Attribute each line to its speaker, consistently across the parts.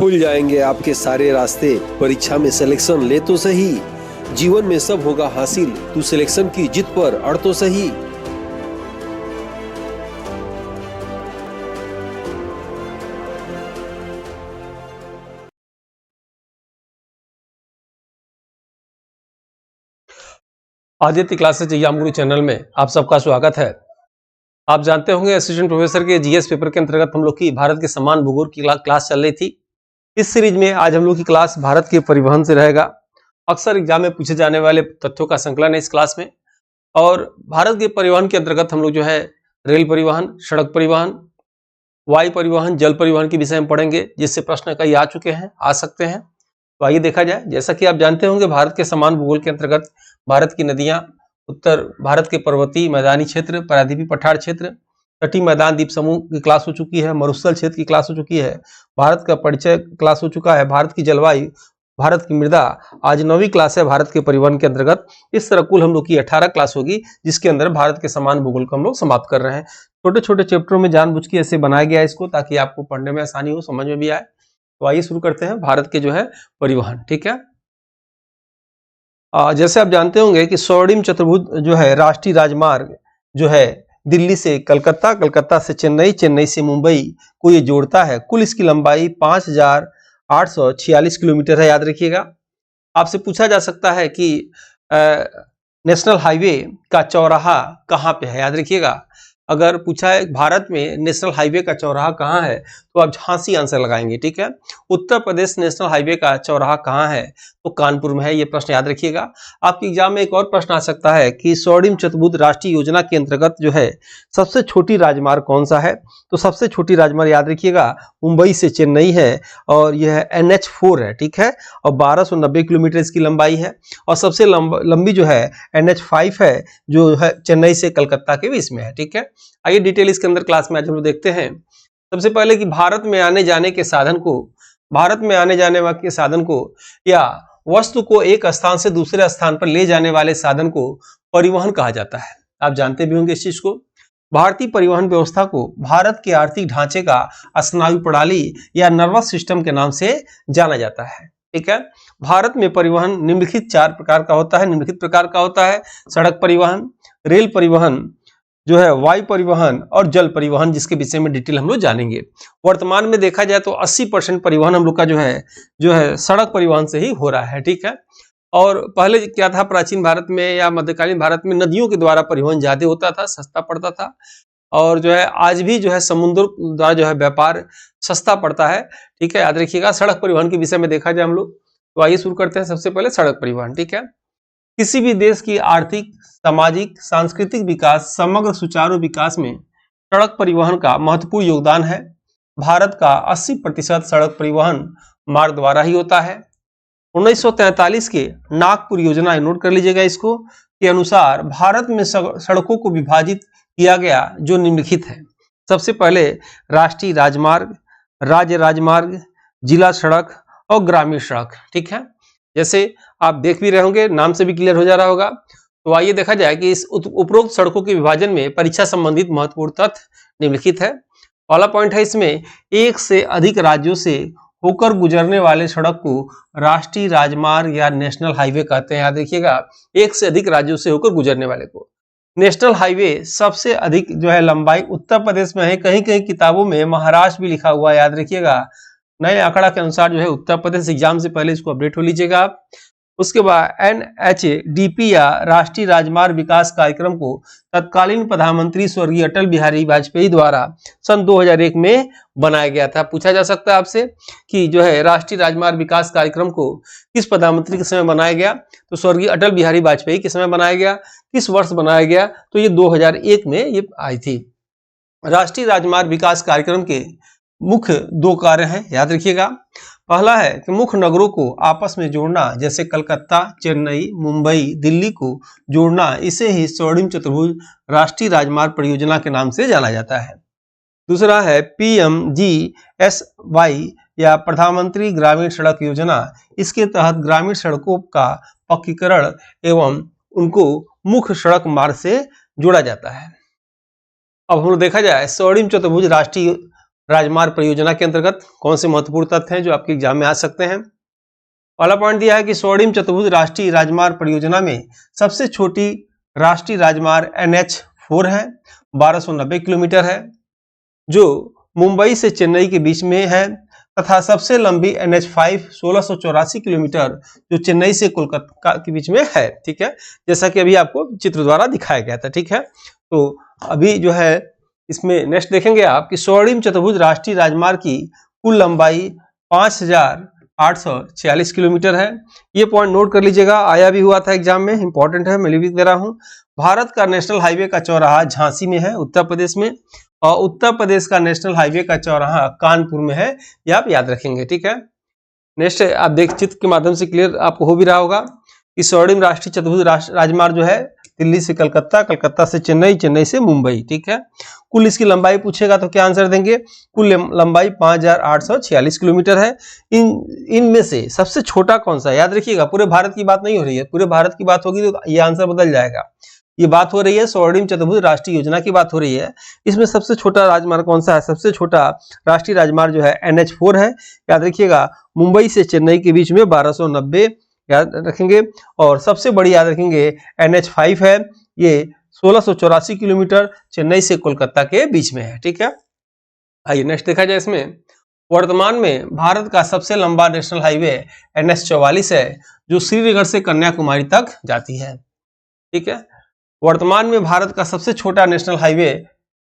Speaker 1: खुल जाएंगे आपके सारे रास्ते। परीक्षा में सिलेक्शन ले तो सही, जीवन में सब होगा हासिल, तू सिलेक्शन की जिद पर अड़ तो सही।
Speaker 2: आदित्य क्लासेज एग्जाम गुरु चैनल में आप सबका स्वागत है। आप जानते होंगे असिस्टेंट प्रोफेसर के जीएस पेपर के अंतर्गत हम लोग की भारत के समान भूगोल की क्लास चल रही थी। इस सीरीज में आज हम लोग की क्लास भारत के परिवहन से रहेगा। अक्सर एग्जाम में पूछे जाने वाले तथ्यों का संकलन है इस क्लास में। और भारत के परिवहन के अंतर्गत हम लोग जो है रेल परिवहन, सड़क परिवहन, वायु परिवहन, जल परिवहन के विषय में पढ़ेंगे, जिससे प्रश्न कई आ चुके हैं, आ सकते हैं। तो आइए देखा जाए। जैसा कि आप जानते होंगे भारत के समान भूगोल के अंतर्गत भारत की नदियां, उत्तर भारत के पर्वतीय मैदानी क्षेत्र, प्रायद्वीपीय पठार क्षेत्र, तटीय मैदान द्वीप समूह की क्लास हो चुकी है, मरुस्थल क्षेत्र की क्लास हो चुकी है, भारत का परिचय क्लास हो चुका है, भारत की जलवायु, भारत की मृदा, आज 9वीं क्लास है भारत के परिवहन के अंतर्गत। इस तरह कुल हम लोग की 18 क्लास होगी, जिसके अंदर भारत के समान भूगोल को हम लोग समाप्त कर रहे हैं। छोटे छोटे चैप्टरों में जानबूझ के ऐसे बनाया गया है इसको, ताकि आपको पढ़ने में आसानी हो, समझ में भी आए। तो आइए शुरू करते हैं भारत के जो है परिवहन। ठीक है, जैसे आप जानते होंगे कि स्वर्णिम चतुर्भुज जो है राष्ट्रीय राजमार्ग जो है दिल्ली से कलकत्ता, कलकत्ता से चेन्नई, चेन्नई से मुंबई को ये जोड़ता है। कुल इसकी लंबाई 5846 किलोमीटर है, याद रखिएगा। आपसे पूछा जा सकता है कि नेशनल हाईवे का चौराहा कहाँ पे है, याद रखिएगा। अगर पूछा है भारत में नेशनल हाईवे का चौराहा कहाँ है, तो आप झांसी आंसर लगाएंगे। ठीक है, उत्तर प्रदेश नेशनल हाईवे का चौराहा कहाँ है, तो कानपुर में है। ये प्रश्न याद रखिएगा। आपके एग्जाम में एक और प्रश्न आ सकता है कि स्वर्णिम चतुर्भुज राष्ट्रीय योजना के अंतर्गत जो है सबसे छोटी राजमार्ग कौन सा है, तो सबसे छोटी राजमार्ग याद रखिएगा मुंबई से चेन्नई है, और यह NH4 है। ठीक है, और 1290 किलोमीटर इसकी लंबाई है। और सबसे लंबी जो है NH5 है, जो है चेन्नई से कलकत्ता के बीच में है। ठीक है, आइए डिटेल इसके अंदर क्लास में आज हम लोग देखते हैं। सबसे पहले कि भारत में आने जाने के साधन को या वस्तु को एक स्थान से दूसरे स्थान पर ले जाने वाले साधन को परिवहन कहा जाता है। आप जानते भी होंगे इस चीज को। भारतीय परिवहन व्यवस्था को भारत के आर्थिक ढांचे का स्नायु प्रणाली या नर्वस सिस्टम के नाम से जाना जाता है। ठीक है, भारत में परिवहन निम्नलिखित 4 प्रकार का होता है। निम्नलिखित प्रकार का होता है सड़क परिवहन, रेल परिवहन जो है, वायु परिवहन और जल परिवहन, जिसके विषय में डिटेल हम लोग जानेंगे। वर्तमान में देखा जाए तो 80% परिवहन हम लोग का जो है सड़क परिवहन से ही हो रहा है। ठीक है, और पहले क्या था, प्राचीन भारत में या मध्यकालीन भारत में नदियों के द्वारा परिवहन ज्यादा होता था, सस्ता पड़ता था। और जो है आज भी जो है समुद्र द्वारा जो है व्यापार सस्ता पड़ता है। ठीक है, याद रखिएगा। सड़क परिवहन के विषय में देखा जाए हम लोग, तो आइए शुरू करते हैं। सबसे पहले सड़क परिवहन। ठीक है, किसी भी देश की आर्थिक, सामाजिक, सांस्कृतिक विकास, समग्र सुचारू विकास में सड़क परिवहन का महत्वपूर्ण योगदान है। भारत का 80% सड़क परिवहन मार्ग द्वारा ही होता है। 1943 के नागपुर योजना, नोट कर लीजिएगा इसको, के अनुसार भारत में सड़कों को विभाजित किया गया जो निम्नलिखित है। सबसे पहले राष्ट्रीय राजमार्ग, राज्य राजमार्ग, जिला सड़क और ग्रामीण सड़क। ठीक है, जैसे आप देख भी रहे होंगे, नाम से भी क्लियर हो जा रहा होगा। तो आइए देखा जाए कि इस उपरोक्त सड़कों के विभाजन में परीक्षा संबंधित महत्वपूर्ण तथ्य निम्नलिखित है। पहला पॉइंट है इसमें, एक से अधिक राज्यों से होकर गुजरने वाले सड़क को राष्ट्रीय राजमार्ग या नेशनल हाईवे कहते हैं। याद रखिएगा, एक से अधिक राज्यों से होकर गुजरने वाले को। नेशनल हाईवे सबसे अधिक जो है लंबाई उत्तर प्रदेश में है। कहीं कहीं किताबों में महाराष्ट्र भी लिखा हुआ है, याद रखिएगा। नए आंकड़ा के अनुसार जो है उत्तर प्रदेश, एग्जाम से पहले इसको अपडेट हो लीजिएगा आप। उसके बाद NHDP या राष्ट्रीय राजमार्ग विकास कार्यक्रम को तत्कालीन प्रधानमंत्री स्वर्गीय अटल बिहारी वाजपेयी द्वारा सन 2001 में बनाया गया था। पूछा जा सकता है आपसे कि जो है राष्ट्रीय राजमार्ग विकास कार्यक्रम को किस प्रधानमंत्री के समय बनाया गया, तो स्वर्गीय अटल बिहारी वाजपेयी के समय बनाया गया। किस वर्ष बनाया गया, तो ये 2001 में ये आई थी। राष्ट्रीय राजमार्ग विकास कार्यक्रम के मुख्य 2 कार्य हैं, याद रखिएगा। पहला है कि मुख्य नगरों को आपस में जोड़ना, जैसे कलकत्ता, चेन्नई, मुंबई, दिल्ली को जोड़ना, इसे ही स्वर्णिम चतुर्भुज राष्ट्रीय राजमार्ग परियोजना के नाम से जाना जाता है। दूसरा है PMGSY या प्रधानमंत्री ग्रामीण सड़क योजना। इसके तहत ग्रामीण सड़कों का पक्कीकरण एवं उनको मुख्य सड़क मार्ग से जोड़ा जाता है। अब हम लोग देखा जाए स्वर्णिम चतुर्भुज राजमार्ग परियोजना के अंतर्गत कौन से महत्वपूर्ण तथ्य हैं जो आपके एग्जाम में आ सकते हैं। पहला पॉइंट दिया है कि स्वर्णिम चतुर्भुज राष्ट्रीय राजमार्ग परियोजना में सबसे छोटी राष्ट्रीय राजमार्ग NH4 है, 1290 किलोमीटर है, जो मुंबई से चेन्नई के बीच में है, तथा सबसे लंबी NH5 1684 किलोमीटर जो चेन्नई से कोलकाता के बीच में है। ठीक है, जैसा कि अभी आपको चित्र द्वारा दिखाया गया था। ठीक है, तो अभी जो है इसमें नेक्स्ट देखेंगे आप कि स्वर्णिम चतुर्भुज राष्ट्रीय राजमार्ग की कुल लंबाई 5846 किलोमीटर है। ये पॉइंट नोट कर लीजिएगा, आया भी हुआ था एग्जाम में, इंपॉर्टेंट है, मैं लिख दे रहा हूं। भारत का नेशनल हाईवे का चौराहा झांसी में है, उत्तर प्रदेश में, और उत्तर प्रदेश का नेशनल हाईवे का चौराहा कानपुर में है, ये आप याद रखेंगे। ठीक है, नेक्स्ट आप देख चित्र के माध्यम से क्लियर आपको हो भी रहा होगा कि स्वर्णिम राष्ट्रीय चतुर्भुज राजमार्ग जो है दिल्ली से कलकत्ता, कलकत्ता से चेन्नई, चेन्नई से मुंबई। ठीक है, कुल इसकी लंबाई पूछेगा तो क्या आंसर देंगे, कुल लंबाई 5846 किलोमीटर है। इनमें से सबसे छोटा कौन सा है, याद रखिएगा, पूरे भारत की बात नहीं हो रही है, पूरे भारत की बात होगी तो ये आंसर बदल जाएगा। ये बात हो रही है स्वर्णिम चतुर्भुज राष्ट्रीय योजना की बात हो रही है, इसमें सबसे छोटा राजमार्ग कौन सा है, सबसे छोटा राष्ट्रीय राजमार्ग जो है NH4 है, याद रखिएगा, मुंबई से चेन्नई के बीच में 1290 याद रखेंगे, और सबसे बड़ी याद रखेंगे NH5 है, ये 1684 किलोमीटर चेन्नई से कोलकाता के बीच में है। ठीक है, आइए नेक्स्ट देखा जाए। इसमें वर्तमान में भारत का सबसे लंबा नेशनल हाईवे NH44 है, जो श्रीनगर से कन्याकुमारी तक जाती है। ठीक है, वर्तमान में भारत का सबसे छोटा नेशनल हाईवे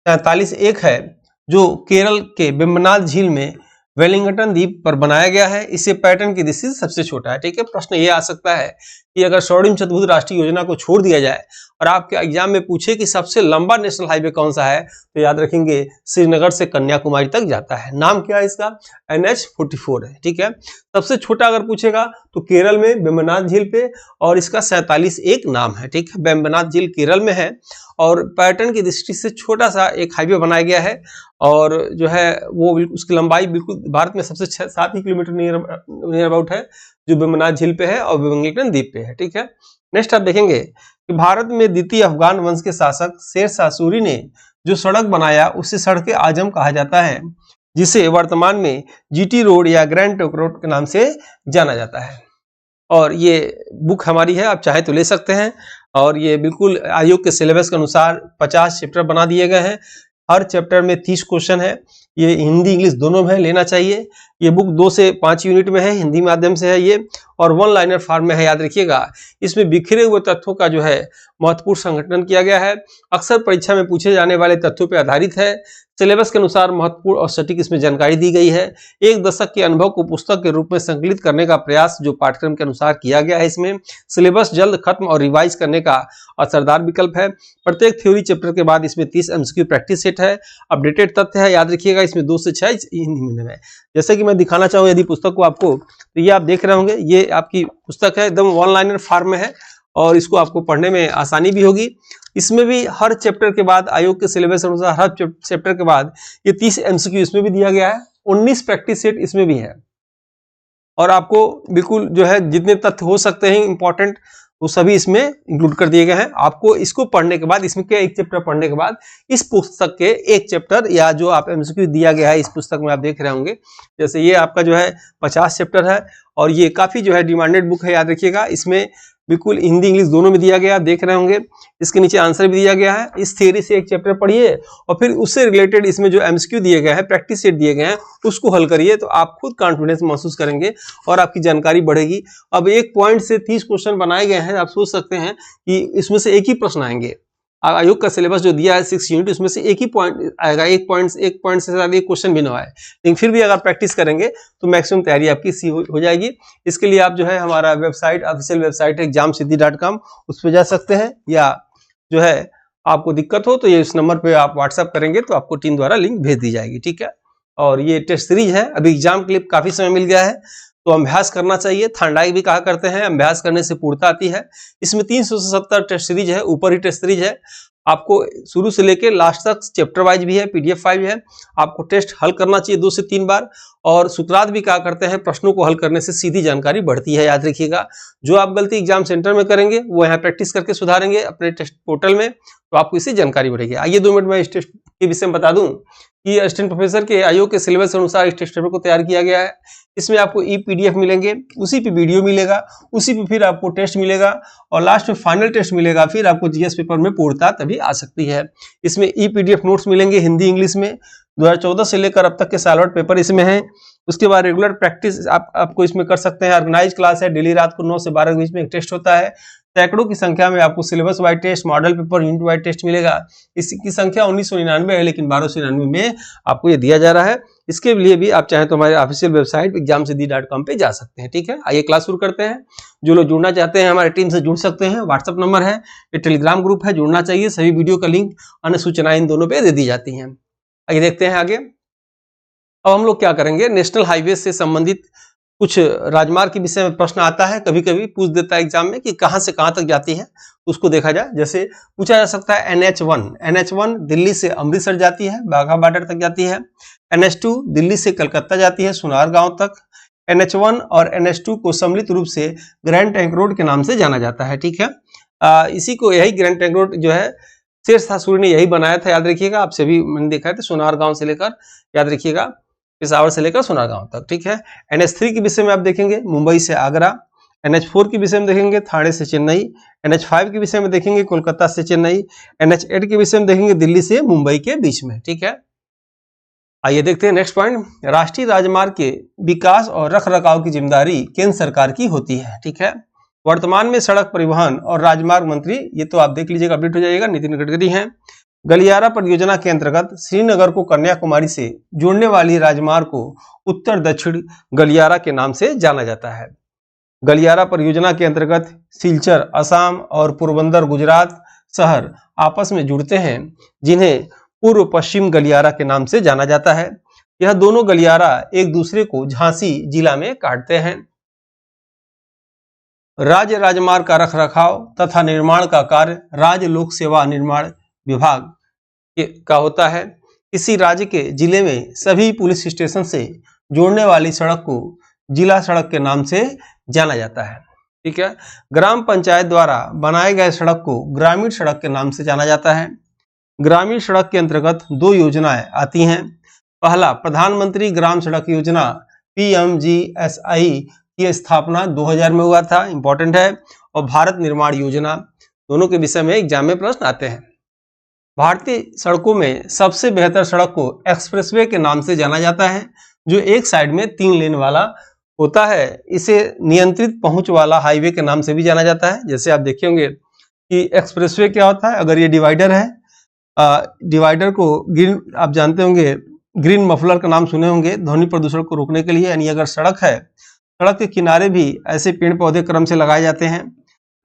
Speaker 2: 43-1 है, जो केरल के वेम्बनाड झील में वेलिंगटन द्वीप पर बनाया गया है। इसे पैटर्न की दृष्टि से सबसे छोटा है। ठीक है, प्रश्न ये आ सकता है कि अगर स्वर्णिम चतुर्भुज राष्ट्रीय योजना को छोड़ दिया जाए और आपके एग्जाम में पूछे कि सबसे लंबा नेशनल हाईवे कौन सा है, तो याद रखेंगे श्रीनगर से कन्याकुमारी तक जाता है। नाम क्या है इसका, NH44 है। ठीक है, सबसे छोटा अगर पूछेगा तो केरल में वेम्बनाड झील पे, और इसका 47-1 नाम है। ठीक है, वेम्बनाड झील केरल में है, और पैटर्न की दृष्टि से छोटा सा एक हाईवे बनाया गया है, और जो है वो उसकी लंबाई बिल्कुल भारत में सबसे 7 ही किलोमीटर नियर अबाउट है, जो वेम्बनाड झील पे है और वेलिंगटन द्वीप पे है। ठीक है, नेक्स्ट आप देखेंगे कि भारत में द्वितीय अफगान वंश के शासक शेर शाह सूरी ने जो सड़क बनाया उसे सड़क आजम कहा जाता है, जिसे वर्तमान में GT रोड या ग्रैंड ट्रंक रोड के नाम से जाना जाता है। और ये बुक हमारी है, आप चाहे तो ले सकते हैं, और ये बिल्कुल आयोग के सिलेबस के अनुसार 50 चैप्टर बना दिए गए हैं। हर चैप्टर में 30 क्वेश्चन है, ये हिंदी इंग्लिश दोनों में है, लेना चाहिए। ये बुक 2 से 5 यूनिट में है, हिंदी माध्यम से है ये, और 1 लाइनर फॉर्म में है, याद रखिएगा। इसमें बिखरे हुए तथ्यों का जो है महत्वपूर्ण संगठन किया गया है, अक्सर परीक्षा में पूछे जाने वाले तथ्यों पर आधारित है, सिलेबस के अनुसार महत्वपूर्ण और सटीक इसमें जानकारी दी गई है। एक दशक के अनुभव को पुस्तक के रूप में संकलित करने का प्रयास जो पाठ्यक्रम के अनुसार किया गया है। इसमें सिलेबस जल्द खत्म और रिवाइज करने का असरदार विकल्प है। प्रत्येक थ्योरी चैप्टर के बाद इसमें 30 MCQ प्रैक्टिस सेट है, अपडेटेड तथ्य है, याद रखिएगा, इसमें 2 से 6 हिंदी में है। जैसे कि मैं दिखाना चाहूँ यदि पुस्तक को आपको, तो ये आप देख रहे होंगे, ये आपकी पुस्तक है, एकदम 1 लाइनर फॉर्म में है, और इसको आपको पढ़ने में आसानी भी होगी। इसमें भी हर चैप्टर के बाद आयोग के सिलेबस अनुसार हर चैप्टर के बाद ये 30 MCQ इसमें भी दिया गया है, 19 प्रैक्टिस सेट इसमें भी है, और आपको बिल्कुल जो है जितने तथ्य हो सकते हैं इंपॉर्टेंट वो सभी इसमें इंक्लूड कर दिए गए हैं। आपको इसको पढ़ने के बाद, इसमें क्या एक चैप्टर पढ़ने के बाद इस पुस्तक के एक चैप्टर या जो आप MCQ दिया गया है इस पुस्तक में आप देख रहे होंगे, जैसे ये आपका जो है 50 चैप्टर है, और ये काफी जो है डिमांडेड बुक है, याद रखिएगा। इसमें बिल्कुल हिंदी इंग्लिश दोनों में दिया गया, आप देख रहे होंगे, इसके नीचे आंसर भी दिया गया है। इस थियरी से एक चैप्टर पढ़िए और फिर उससे रिलेटेड इसमें जो MCQ दिए गए हैं, प्रैक्टिस सेट दिए गए हैं, उसको हल करिए, तो आप खुद कॉन्फिडेंस महसूस करेंगे और आपकी जानकारी बढ़ेगी। अब एक पॉइंट से 30 क्वेश्चन बनाए गए हैं, आप सोच सकते हैं कि इसमें से एक ही प्रश्न आएंगे। आयोग का सिलेबस जो दिया है 6 यूनिट, उसमें से एक ही पॉइंट आएगा, एक पॉइंट से ज्यादा एक क्वेश्चन भी ना आए, लेकिन फिर भी अगर प्रैक्टिस करेंगे तो मैक्सिमम तैयारी आपकी सी हो जाएगी। इसके लिए आप जो है हमारा वेबसाइट, ऑफिशियल वेबसाइट है examsiddhi.com, उस पर जा सकते हैं, या जो है आपको दिक्कत हो तो ये इस नंबर पे आप व्हाट्सएप करेंगे तो आपको टीम द्वारा लिंक भेज दी जाएगी। ठीक है, और ये टेस्ट सीरीज है, अभी एग्जाम के लिए काफी समय मिल गया है, तो अभ्यास करना चाहिए। थांडाई भी कहा करते हैं, अभ्यास करने से पूर्णता आती है। इसमें 370 टेस्ट सीरीज है, ऊपर ही टेस्ट सीरीज है, आपको शुरू से लेकर लास्ट तक चैप्टर वाइज भी है, PDF फाइल है, आपको टेस्ट हल करना चाहिए 2 से 3 बार। और सूत्रार्थ भी कहा करते हैं, प्रश्नों को हल करने से सीधी जानकारी बढ़ती है, याद रखिएगा। जो आप गलती एग्जाम सेंटर में करेंगे वो यहाँ प्रैक्टिस करके सुधारेंगे अपने टेस्ट पोर्टल में, तो आपको इससे जानकारी बढ़ेगी। आइए 2 मिनट में इस टेस्ट के विषय में बता दूं कि असिस्टेंट प्रोफेसर के आयोग के सिलेबस के अनुसार इस टेस्ट पेपर को तैयार किया गया है। इसमें आपको ई पीडीएफ मिलेंगे, उसी पे वीडियो मिलेगा, उसी पे फिर आपको टेस्ट मिलेगा और लास्ट में फाइनल टेस्ट मिलेगा। फिर आपको जीएस पेपर में पूर्णता तभी आ सकती है। इसमें ई पीडीएफ नोट्स मिलेंगे हिंदी इंग्लिश में। 2014 से लेकर अब तक के सालभर पेपर इसमें हैं। उसके बाद रेगुलर प्रैक्टिस आपको इसमें कर सकते हैं। ऑर्गेनाइज क्लास है, डेली रात को 9 से 12 के बीच में एक टेस्ट होता है। सैकड़ों की संख्या में आपको syllabus wise test, model paper, unit wise test मिलेगा। इसकी संख्या 1999 है, लेकिन 1299 में आपको ये दिया जा रहा है। इसके लिए भी आप चाहें तो हमारे ऑफिशियल वेबसाइट examseddhi.com पे जा सकते हैं। ठीक है, आइए क्लास शुरू करते हैं। जो लोग जुड़ना चाहते हैं हमारे टीम से जुड़ सकते हैं। व्हाट्सएप नंबर है, ये टेलीग्राम ग्रुप है, जुड़ना चाहिए। सभी वीडियो का लिंक, अन्य सूचनाएं इन दोनों पे दे दी जाती हैं। आइए देखते हैं आगे। अब हम लोग क्या करेंगे, नेशनल हाईवे से संबंधित कुछ राजमार्ग के विषय में प्रश्न आता है, कभी कभी पूछ देता है एग्जाम में कि कहां से कहां तक जाती है, उसको देखा जाए। जैसे पूछा जा सकता है NH1 दिल्ली से अमृतसर जाती है, बाघा बॉर्डर तक जाती है। NH2 दिल्ली से कलकत्ता जाती है, सुनार गांव तक। NH1 और NH2 को सम्मिलित रूप से ग्रैंड ट्रंक रोड के नाम से जाना जाता है। ठीक है, इसी को यही ग्रैंड ट्रंक रोड जो है शेरशाह सूरी ने यही बनाया था, याद रखिएगा। आप सभी मैंने देखा है, सुनार गांव से लेकर, याद रखिएगा, पिशावर से लेकर सोनागांव तक। ठीक है, NH3 के विषय में आप देखेंगे मुंबई से आगरा। NH4 के विषय में देखेंगे थाने से चेन्नई। NH5 के विषय में देखेंगे कोलकाता से चेन्नई। NH8 के विषय में देखेंगे दिल्ली से मुंबई के बीच में। ठीक है, आइए देखते हैं नेक्स्ट पॉइंट। राष्ट्रीय राजमार्ग के विकास और रखरखाव की जिम्मेदारी केंद्र सरकार की होती है। ठीक है, वर्तमान में सड़क परिवहन और राजमार्ग मंत्री, ये तो आप देख लीजिएगा, अपडेट हो जाएगा, नितिन गडकरी हैं। गलियारा परियोजना के अंतर्गत श्रीनगर को कन्याकुमारी से जोड़ने वाली राजमार्ग को उत्तर दक्षिण गलियारा के नाम से जाना जाता है। गलियारा परियोजना के अंतर्गत सिलचर असम और पोरबंदर गुजरात शहर आपस में जुड़ते हैं, जिन्हें पूर्व पश्चिम गलियारा के नाम से जाना जाता है। यह दोनों गलियारा एक दूसरे को झांसी जिला में काटते हैं। राज्य राजमार्ग का रखरखाव तथा निर्माण का कार्य राज्य लोक सेवा निर्माण विभाग का होता है। किसी राज्य के जिले में सभी पुलिस स्टेशन से जोड़ने वाली सड़क को जिला सड़क के नाम से जाना जाता है। ठीक है, ग्राम पंचायत द्वारा बनाए गए सड़क को ग्रामीण सड़क के नाम से जाना जाता है। ग्रामीण सड़क के अंतर्गत 2 योजनाएं आती हैं। पहला, प्रधानमंत्री ग्राम सड़क योजना PMGSI की स्थापना 2000 में हुआ था, इंपॉर्टेंट है। और भारत निर्माण योजना, दोनों के विषय में एग्जाम में प्रश्न आते हैं। भारतीय सड़कों में सबसे बेहतर सड़क को एक्सप्रेसवे के नाम से जाना जाता है, जो एक साइड में 3 लेन वाला होता है। इसे नियंत्रित पहुंच वाला हाईवे के नाम से भी जाना जाता है। जैसे आप देखे होंगे कि एक्सप्रेसवे क्या होता है, अगर ये डिवाइडर है, डिवाइडर को ग्रीन, आप जानते होंगे, ग्रीन मफलर का नाम सुने होंगे, ध्वनि प्रदूषण को रोकने के लिए। यानी अगर सड़क है, सड़क के किनारे भी ऐसे पेड़ पौधे क्रम से लगाए जाते हैं।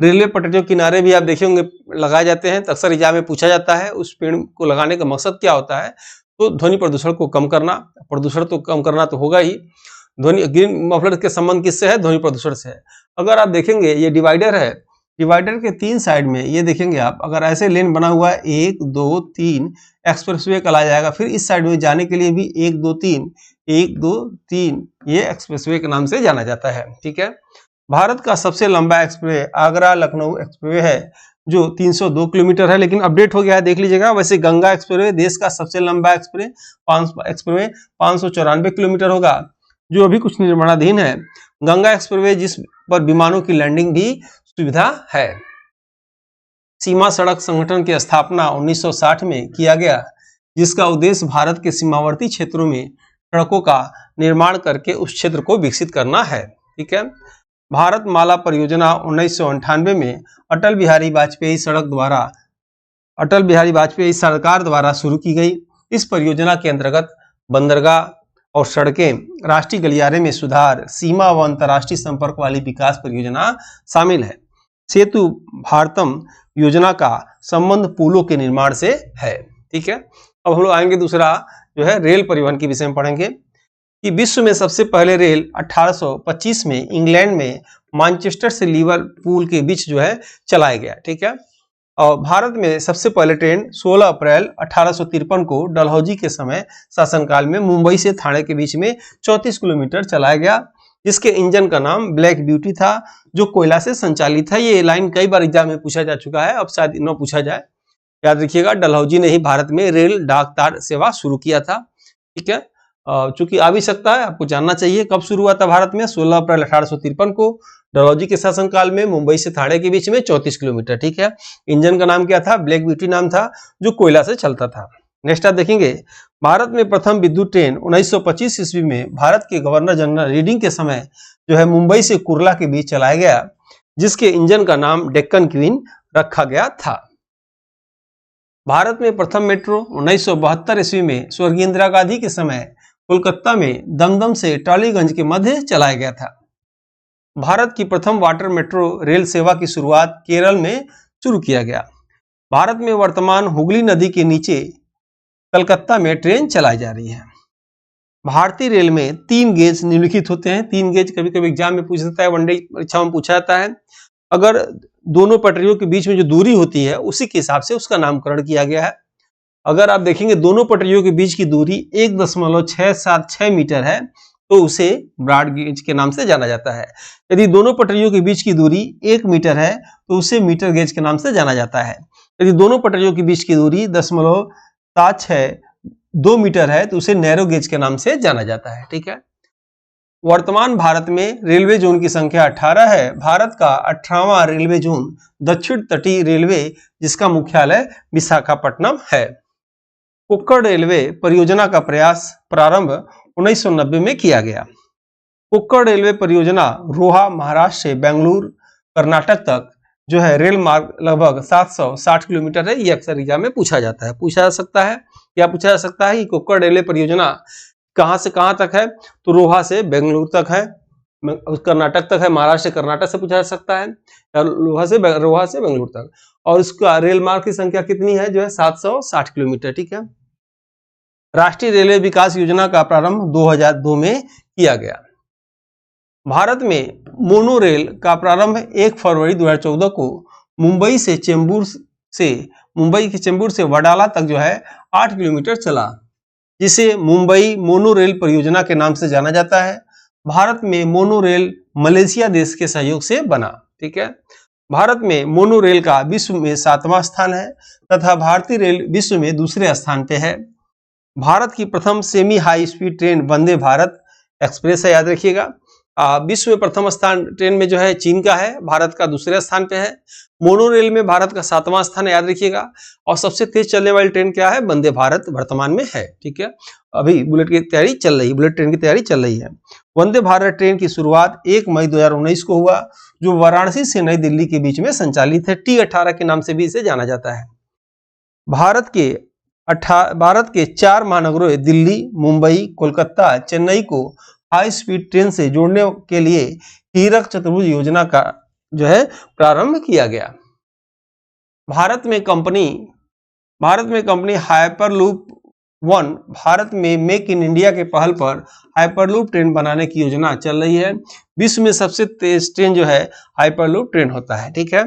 Speaker 2: रेलवे पटरियों किनारे भी आप देखे होंगे लगाए जाते हैं। तो अक्सर एग्जाम में पूछा जाता है उस पेड़ को लगाने का मकसद क्या होता है, तो ध्वनि प्रदूषण को कम करना। प्रदूषण तो कम करना तो होगा ही, ध्वनि, ग्रीन मफलर के संबंध किससे है, ध्वनि प्रदूषण से है। अगर आप देखेंगे ये डिवाइडर है, डिवाइडर के 3 साइड में ये देखेंगे आप, अगर ऐसे लेन बना हुआ है 1 2 3, एक्सप्रेसवे कहलाया जाएगा। फिर इस साइड में जाने के लिए भी 1 2 3, 1 2 3, ये एक्सप्रेसवे के नाम से जाना जाता है। ठीक है, भारत का सबसे लंबा एक्सप्रेस आगरा लखनऊ एक्सप्रेसवे है, जो 302 किलोमीटर है, लेकिन अपडेट हो गया है, देख लीजिएगा। वैसे गंगा एक्सप्रेसवे देश का सबसे लंबा एक्सप्रेसवे 594 किलोमीटर होगा, जो अभी कुछ निर्माणाधीन है। गंगा एक्सप्रेसवे जिस पर विमानों की लैंडिंग भी सुविधा है। सीमा सड़क संगठन की स्थापना 1960 में किया गया, जिसका उद्देश्य भारत के सीमावर्ती क्षेत्रों में सड़कों का निर्माण करके उस क्षेत्र को विकसित करना है। ठीक है, भारत माला परियोजना 1998 में अटल बिहारी वाजपेयी सरकार द्वारा शुरू की गई। इस परियोजना के अंतर्गत बंदरगाह और सड़कें, राष्ट्रीय गलियारे में सुधार, सीमा व अंतर्राष्ट्रीय संपर्क वाली विकास परियोजना शामिल है। सेतु भारतम योजना का संबंध पुलों के निर्माण से है। ठीक है, अब हम लोग आएंगे दूसरा जो है रेल परिवहन के विषय में पढ़ेंगे कि विश्व में सबसे पहले रेल 1825 में इंग्लैंड में मैनचेस्टर से लिवरपूल के बीच जो है चलाया गया। ठीक है, और भारत में सबसे पहले ट्रेन 16 अप्रैल 1853 को डलहौजी के समय शासनकाल में मुंबई से ठाणे के बीच में 34 किलोमीटर चलाया गया, जिसके इंजन का नाम ब्लैक ब्यूटी था, जो कोयला से संचालित था। ये लाइन कई बार एग्जाम में पूछा जा चुका है, अब शायद न पूछा जाए। याद रखिएगा, डलहौजी ने ही भारत में रेल डाक तार सेवा शुरू किया था। ठीक है, चूंकि आ भी सकता है, आपको जानना चाहिए कब शुरू हुआ था भारत में। 16 अप्रैल 1853 को डलहौजी के शासनकाल में मुंबई से थाने के बीच में 34 किलोमीटर। ठीक है, इंजन का नाम क्या था? ब्लैक ब्यूटी नाम था, जो कोयला से चलता था। नेक्स्ट आप देखेंगे, भारत में प्रथम विद्युत ट्रेन 1925 ईस्वी में भारत के गवर्नर जनरल रीडिंग के समय जो है मुंबई से कुर्ला के बीच चलाया गया, जिसके इंजन का नाम डेक्कन क्वीन रखा गया था। भारत में प्रथम मेट्रो 1972 ईस्वी में स्वर्गीय इंदिरा गांधी के समय कोलकाता में दमदम से टॉलीगंज के मध्य चलाया गया था। भारत की प्रथम वाटर मेट्रो रेल सेवा की शुरुआत केरल में शुरू किया गया। भारत में वर्तमान हुगली नदी के नीचे कलकत्ता में ट्रेन चलाई जा रही है। भारतीय रेल में 3 गेज निम्नलिखित होते हैं। 3 गेज कभी कभी एग्जाम में पूछ सकता है, वनडे परीक्षा में पूछा जाता है। अगर दोनों पटरियों के बीच में जो दूरी होती है उसी के हिसाब से उसका नामकरण किया गया है। अगर आप देखेंगे दोनों पटरियों के बीच की दूरी 1.676 मीटर है तो उसे ब्रॉड गेज के नाम से जाना जाता है। यदि दोनों पटरियों के बीच की दूरी 1 मीटर है तो उसे मीटर गेज के नाम से जाना जाता है। यदि दोनों पटरियों के बीच की दूरी 0.762 मीटर है तो उसे नैरो गेज के नाम से जाना जाता है। ठीक है, वर्तमान भारत में रेलवे जोन की संख्या 18 है। भारत का 18वां रेलवे जोन दक्षिण तटीय रेलवे, जिसका मुख्यालय विशाखापट्टनम है। कुक्कड़ रेलवे परियोजना का प्रारंभ 1990 में किया गया। कुक्कड़ रेलवे परियोजना रोहा महाराष्ट्र से बेंगलुरु कर्नाटक तक जो है रेल मार्ग लगभग 760 किलोमीटर है। ये अक्सर एग्जाम में पूछा जाता है, पूछा जा सकता है कि कुक्कड़ रेलवे परियोजना कहां से कहां तक है, तो रोहा से बेंगलुरु तक है, कर्नाटक तक है, महाराष्ट्र से कर्नाटक से पूछा जा सकता है, रोहा से बेंगलुरु तक। और इसका रेल मार्ग की संख्या कितनी है, जो है 760 किलोमीटर। ठीक है, राष्ट्रीय रेलवे विकास योजना का प्रारंभ 2002 में किया गया। भारत में मोनो रेल का प्रारंभ 1 फरवरी 2014 को मुंबई के चेंबूर से वडाला तक जो है 8 किलोमीटर चला, जिसे मुंबई मोनो रेल परियोजना के नाम से जाना जाता है। भारत में मोनो रेल मलेशिया देश के सहयोग से बना। ठीक है, भारत में मोनो रेल का विश्व में 7वां स्थान है तथा भारतीय रेल विश्व में दूसरे स्थान पे है। भारत की प्रथम semi high speed train Vande Bharat express है, याद रखिएगा। विश्व में प्रथम स्थान ट्रेन में जो है चीन का है, भारत का दूसरे स्थान पे है। मोनो रेल में भारत का 7वां स्थान है, याद रखिएगा। और सबसे तेज चलने वाली ट्रेन क्या है, वंदे भारत वर्तमान में है। ठीक है, अभी बुलेट ट्रेन की तैयारी चल रही है। वंदे भारत ट्रेन की शुरुआत 1 मई 2019 को हुआ, जो वाराणसी से नई दिल्ली के बीच में संचालित है। T18 के नाम से भी इसे जाना जाता है। भारत के 4 महानगरों दिल्ली, मुंबई, कोलकाता, चेन्नई को हाई स्पीड ट्रेन से जोड़ने के लिए हीरक चतुर्भुज योजना का जो है प्रारंभ किया गया। भारत में कंपनी हाइपरलूप 1 भारत में मेक इन इंडिया के पहल पर हाइपरलूप ट्रेन बनाने की योजना चल रही है। विश्व में सबसे तेज ट्रेन जो है हाइपरलूप ट्रेन होता है। ठीक है,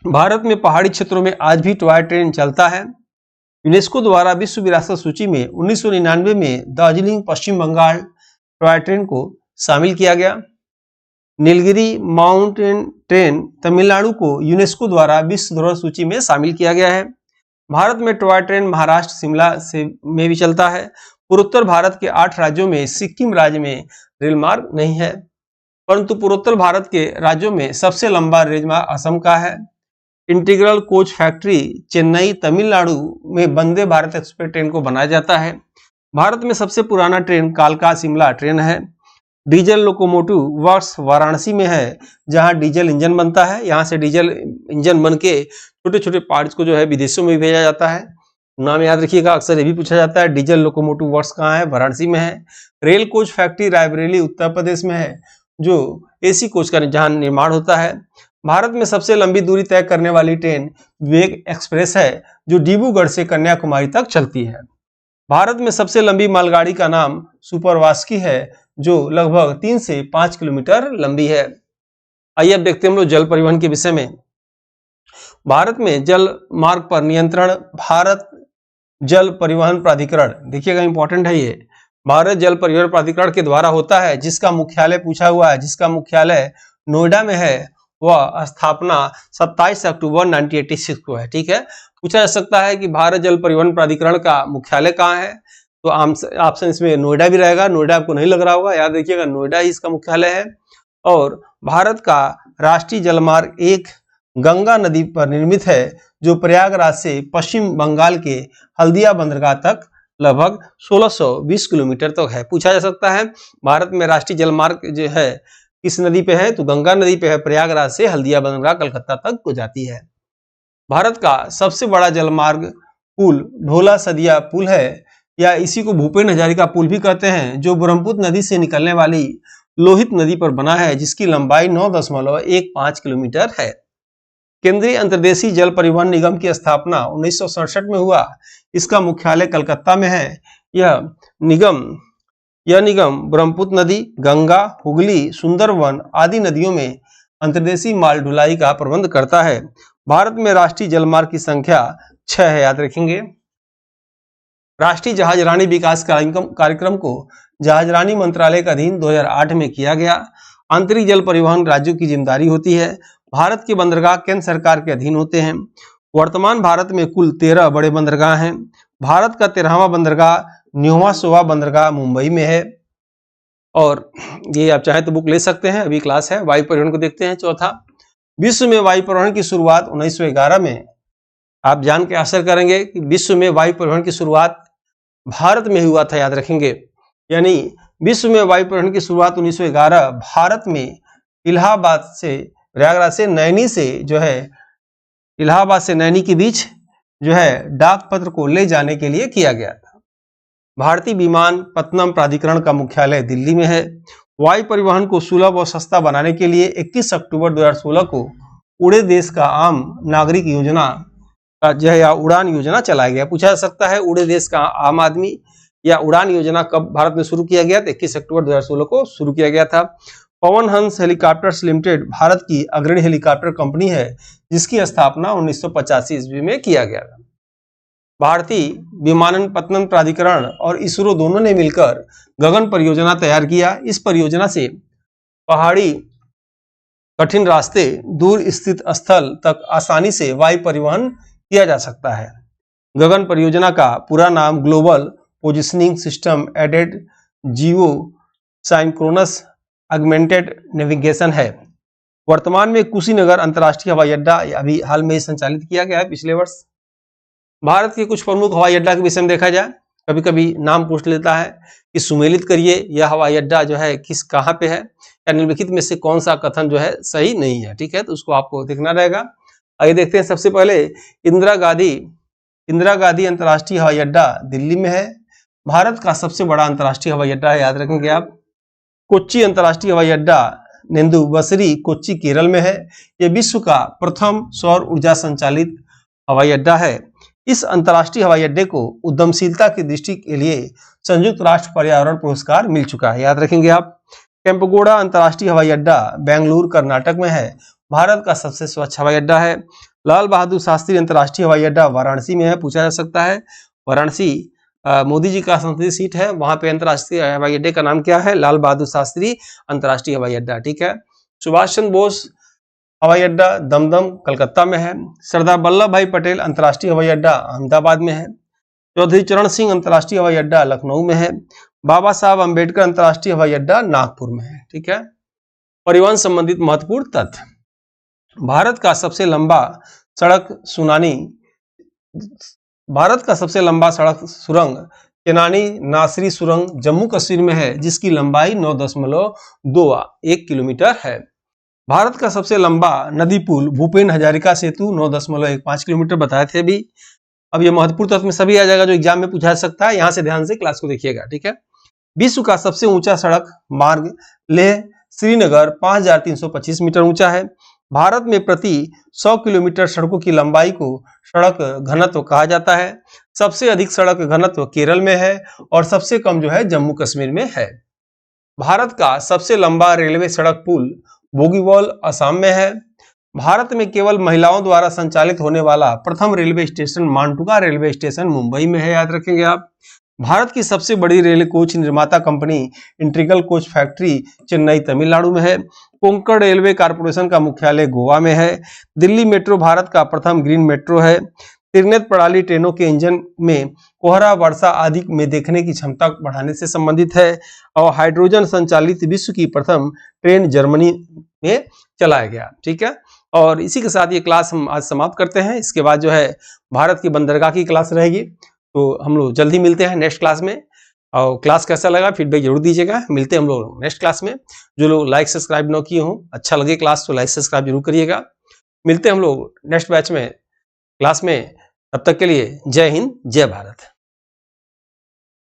Speaker 2: भारत में पहाड़ी क्षेत्रों में आज भी टॉय ट्रेन चलता है। यूनेस्को द्वारा विश्व विरासत सूची में 1999 में दार्जिलिंग पश्चिम बंगाल टॉय ट्रेन को शामिल किया गया। नीलगिरी माउंटेन ट्रेन तमिलनाडु को यूनेस्को द्वारा विश्व धरोहर सूची में शामिल किया गया है। भारत में टॉय ट्रेन महाराष्ट्र शिमला में भी चलता है। पूर्वोत्तर भारत के 8 राज्यों में सिक्किम राज्य में रेल मार्ग नहीं है, परंतु पूर्वोत्तर भारत के राज्यों में सबसे लंबा रेलमार्ग असम का है। Integral coach factory Chennai Tamil Nadu में वंदे भारत एक्सप्रेस ट्रेन को बनाया जाता है। भारत में सबसे पुराना ट्रेन कालका शिमला ट्रेन है। डीजल लोकोमोटिव वर्क्स वाराणसी में है, जहां डीजल इंजन बनता है। यहां से डीजल इंजन बन के छोटे छोटे पार्ट्स को जो है विदेशों में भेजा जाता है। नाम याद रखिएगा, अक्सर ये भी पूछा जाता है। डीजल लोकोमोटिव वर्क्स कहाँ है, वाराणसी में है। Rail coach factory Raebareli Uttar Pradesh में है, जो एसी कोच का जहां निर्माण होता है। भारत में सबसे लंबी दूरी तय करने वाली ट्रेन विवेक एक्सप्रेस है, जो डिब्रूगढ़ से कन्याकुमारी तक चलती है। भारत में सबसे लंबी मालगाड़ी का नाम सुपरवास्की है, जो लगभग 3 से 5 किलोमीटर लंबी है। आइए अब देखते हैं हम लोग जल परिवहन के विषय में। भारत में जल मार्ग पर नियंत्रण भारत जल परिवहन प्राधिकरण, देखिएगा इंपॉर्टेंट है ये, भारत जल परिवहन प्राधिकरण के द्वारा होता है, जिसका मुख्यालय पूछा हुआ है, जिसका मुख्यालय नोएडा में है वह स्थापना 27 अक्टूबर 1986 को है। ठीक है, पूछा जा सकता है कि भारत जल परिवहन प्राधिकरण का मुख्यालय कहाँ है, तो ऑप्शन इसमें नोएडा भी रहेगा। नोएडा आपको नहीं लग रहा होगा, याद रखिएगा नोएडा ही इसका मुख्यालय है। और भारत का राष्ट्रीय जलमार्ग एक गंगा नदी पर निर्मित है, जो प्रयागराज से पश्चिम बंगाल के हल्दिया बंदरगाह तक लगभग 1620 किलोमीटर तक है। पूछा जा सकता है भारत में राष्ट्रीय जलमार्ग जो है किस नदी पे है, तो गंगा नदी पे है, प्रयागराज से हल्दिया बंदरगाह कलकत्ता तक को जाती है। भारत का सबसे बड़ा जलमार्ग पुल ढोला सदिया पुल है, या इसी को भूपेन हजारिका पुल भी कहते हैं, जो ब्रह्मपुत्र नदी से निकलने वाली लोहित नदी पर बना है, जिसकी लंबाई 9.15 किलोमीटर है। केंद्रीय अंतर्देशीय जल परिवहन निगम की स्थापना 1967 में हुआ। इसका मुख्यालय कलकत्ता में है। यह निगम ब्रह्मपुत्र नदी, गंगा, हुगली, सुंदरवन आदि नदियों में अंतर्देशीय माल ढुलाई का प्रबंध करता है। भारत में राष्ट्रीय जलमार्ग की संख्या 6 है, याद रखेंगे। राष्ट्रीय जहाजरानी विकास कार्यक्रम को जहाजरानी मंत्रालय के अधीन 2008 में किया गया। आंतरिक जल परिवहन राज्यों की जिम्मेदारी होती है। भारत के बंदरगाह केंद्र सरकार के अधीन होते हैं। वर्तमान भारत में कुल 13 बड़े बंदरगाह हैं। भारत का 13वां बंदरगाह न्योवा बंदरगाह मुंबई में है। और ये आप चाहे तो बुक ले सकते हैं, अभी क्लास है। वायु परिवहन को देखते हैं। चौथा, विश्व में वायु परिवहन की शुरुआत 1911 में, आप जान के आश्चर्य करेंगे कि विश्व में वायु परिवहन की शुरुआत भारत में हुआ था, याद रखेंगे। यानी विश्व में वायु परिवहन की शुरुआत 1911 भारत में इलाहाबाद से, प्रयागराज से नैनी से जो है, इलाहाबाद से नैनी के बीच जो है डाक पत्र को ले जाने के लिए किया गया था। भारतीय विमानपत्तनम प्राधिकरण का मुख्यालय दिल्ली में है। वायु परिवहन को सुलभ और सस्ता बनाने के लिए 21 अक्टूबर 2016 को उड़े देश का आम नागरिक योजना का जो है उड़ान योजना चलाया गया। पूछा जा सकता है उड़े देश का आम आदमी या उड़ान योजना कब भारत में शुरू किया गया, तो 21 अक्टूबर 2016 को शुरू किया गया था। पवन हंस हेलीकॉप्टर्स लिमिटेड भारत की अग्रणी हेलीकॉप्टर कंपनी है, जिसकी स्थापना 1985 ईस्वी में किया गया था। भारतीय विमानपत्तनम प्राधिकरण और इसरो दोनों ने मिलकर गगन परियोजना तैयार किया। इस परियोजना से पहाड़ी कठिन रास्ते, दूर स्थित स्थल तक आसानी से वायु परिवहन किया जा सकता है। गगन परियोजना का पूरा नाम global positioning system aided geo synchronous augmented navigation है। वर्तमान में कुशीनगर अंतर्राष्ट्रीय हवाई अड्डा अभी हाल में ही संचालित किया गया है, पिछले वर्ष। भारत के कुछ प्रमुख हवाई अड्डा के विषय में देखा जाए, कभी कभी नाम पूछ लेता है कि सुमेलित करिए यह हवाई अड्डा जो है कहाँ पे है, या निम्नलिखित में से कौन सा कथन जो है सही नहीं है। ठीक है, तो उसको आपको देखना रहेगा। आइए देखते हैं। सबसे पहले इंदिरा गांधी अंतर्राष्ट्रीय हवाई अड्डा दिल्ली में है। भारत का सबसे बड़ा अंतर्राष्ट्रीय हवाई अड्डा है, याद रखेंगे आप। कोच्चि अंतर्राष्ट्रीय हवाई अड्डा नेदुवसरी कोच्चि केरल में है। यह विश्व का प्रथम सौर ऊर्जा संचालित हवाई अड्डा है। इस अंतर्राष्ट्रीय हवाई अड्डे को उद्यमशीलता की दृष्टि के लिए संयुक्त राष्ट्र पर्यावरण पुरस्कार मिल चुका है, याद रखेंगे आप। केम्पेगौड़ा अंतर्राष्ट्रीय हवाई अड्डा बेंगलुरु कर्नाटक में है। भारत का सबसे स्वच्छ हवाई अड्डा है। लाल बहादुर शास्त्री अंतर्राष्ट्रीय हवाई अड्डा वाराणसी में है। पूछा जा सकता है वाराणसी मोदी जी का संसदीय सीट है, वहां पे अंतर्राष्ट्रीय हवाई अड्डे का नाम क्या है, लाल बहादुर शास्त्री अंतर्राष्ट्रीय हवाई अड्डा। ठीक है। सुभाष चंद्र बोस हवाई अड्डा दमदम कलकत्ता में है। सरदार वल्लभ भाई पटेल अंतर्राष्ट्रीय हवाई अड्डा अहमदाबाद में है। चौधरी चरण सिंह अंतर्राष्ट्रीय हवाई अड्डा लखनऊ में है। बाबा साहब अंबेडकर अंतर्राष्ट्रीय हवाई अड्डा नागपुर में है। ठीक है। परिवहन संबंधित महत्वपूर्ण तथ्य, भारत का सबसे लंबा सड़क सुरंग केनानी नासरी सुरंग जम्मू कश्मीर में है, जिसकी लंबाई 9.21 किलोमीटर है। भारत का सबसे लंबा नदी पुल भूपेन हजारिका सेतु 9.15 किलोमीटर बताए थे अभी। अब ये महत्वपूर्ण तथ्य में सभी आ जाएगा जो एग्जाम में पूछा जा सकता है, यहां से ध्यान से क्लास को देखिएगा। ठीक है। विश्व का सबसे ऊंचा सड़क मार्ग लेह श्रीनगर 5325 मीटर ऊंचा है। भारत में प्रति 100 किलोमीटर सड़कों की लंबाई को सड़क घनत्व कहा जाता है। सबसे अधिक सड़क घनत्व केरल में है और सबसे कम जो है जम्मू कश्मीर में है। भारत का सबसे लंबा रेलवे सड़क पुल बोगीबील असम में है। भारत में केवल महिलाओं द्वारा संचालित होने वाला प्रथम railway station Matunga railway station Mumbai में है, याद रखेंगे आप। भारत की सबसे बड़ी रेल कोच निर्माता company integral coach factory Chennai Tamil Nadu में है। कोंकण रेलवे कारपोरेशन का मुख्यालय गोवा में है। दिल्ली मेट्रो भारत का प्रथम ग्रीन मेट्रो है। त्रिनेत्र प्रणाली ट्रेनों के इंजन में कोहरा, वर्षा आदि में देखने की क्षमता बढ़ाने से संबंधित है। और हाइड्रोजन संचालित विश्व की प्रथम ट्रेन जर्मनी में चलाया गया। ठीक है, और इसी के साथ ये क्लास हम आज समाप्त करते हैं। इसके बाद जो है भारत की बंदरगाह की क्लास रहेगी, तो हम लोग जल्दी मिलते हैं नेक्स्ट क्लास में। और क्लास कैसा लगा फीडबैक जरूर दीजिएगा। मिलते हैं हम लोग नेक्स्ट क्लास में। जो लोग लाइक सब्सक्राइब न किए हों, अच्छा लगे क्लास तो लाइक सब्सक्राइब जरूर करिएगा। मिलते हैं हम लोग नेक्स्ट बैच में क्लास में। तब तक के लिए जय हिंद, जय भारत।